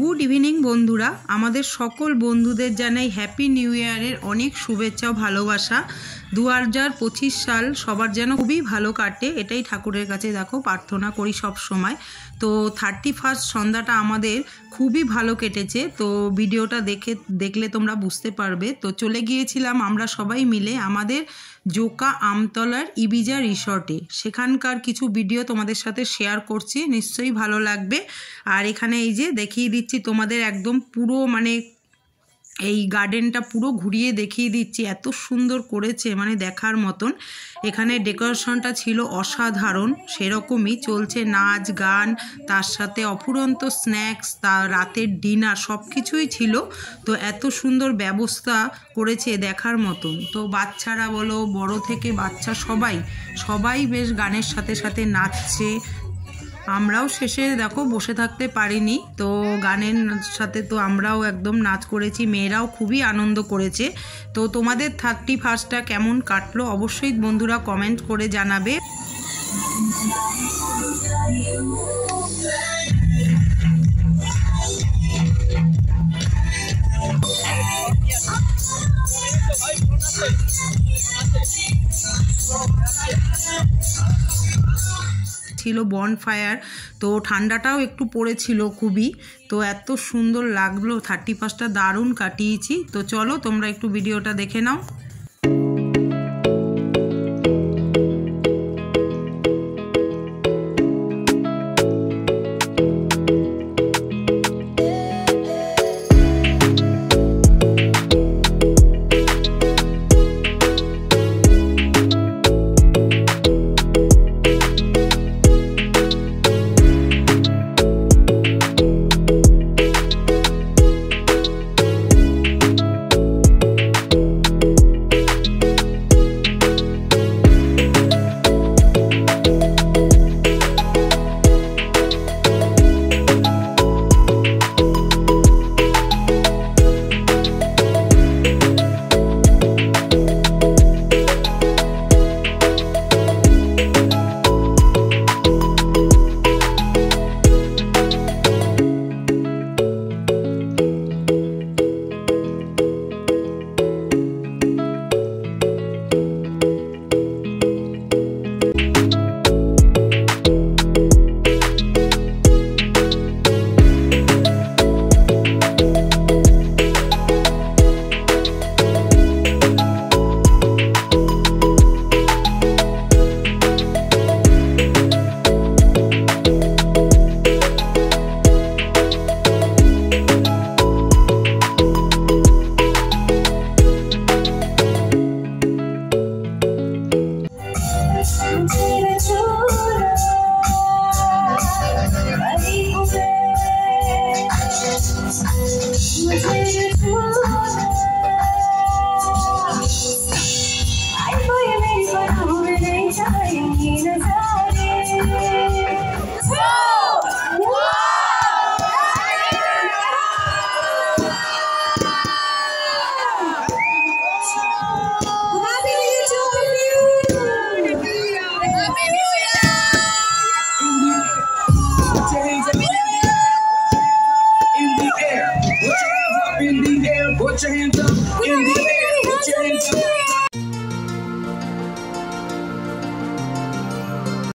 Good evening বন্ধুরা, আমাদের সকল বন্ধুদের জানাই হ্যাপি নিউ ইয়ারের অনেক শুভেচ্ছা ও ভালোবাসা। 2025 সাল সবার যেন খুবই ভালো কাটে, এটাই ঠাকুরের কাছে দেখো প্রার্থনা করি সব সময়। তো 31 সন্ধ্যাটা আমাদের খুবই ভালো কেটেছে। তো ভিডিওটা দেখলে তোমরা বুঝতে পারবে। তো চলে গিয়েছিলাম আমরা সবাই মিলে আমাদের জোকা আমতলার ইবিজা রিসর্টে। সেখানকার কিছু ভিডিও তোমাদের সাথে শেয়ার করছি, নিশ্চয়ই ভালো লাগবে। আর এখানে এই যে দেখিয়ে দিচ্ছি তোমাদের একদম পুরো এই গার্ডেনটা পুরো ঘুরিয়ে দেখিয়ে দিচ্ছি, এত সুন্দর করেছে মানে দেখার মতন। এখানে ডেকোরেশনটা ছিল অসাধারণ, সেরকমই চলছে নাচ গান, তার সাথে অফুরন্ত স্ন্যাক্স, তার রাতের ডিনার সব কিছুই ছিল। তো এত সুন্দর ব্যবস্থা করেছে দেখার মতন। তো বাচ্চারা বলো, বড় থেকে বাচ্চা সবাই বেশ গানের সাথে সাথে নাচছে। আমরাও শেষে দেখো বসে থাকতে পারিনি, তো গানের সাথে তো আমরাও একদম নাচ করেছি, মেয়েরাও খুবই আনন্দ করেছে। তো তোমাদের 31টা কেমন কাটলো অবশ্যই বন্ধুরা কমেন্ট করে জানাবে। ছিল বনফায়ার, তো ঠান্ডাটাও একটু পড়েছিল খুবই। তো এত সুন্দর লাগলো, 31টা দারুণ কাটিয়েছি। তো চলো তোমরা একটু ভিডিওটা দেখে নাও।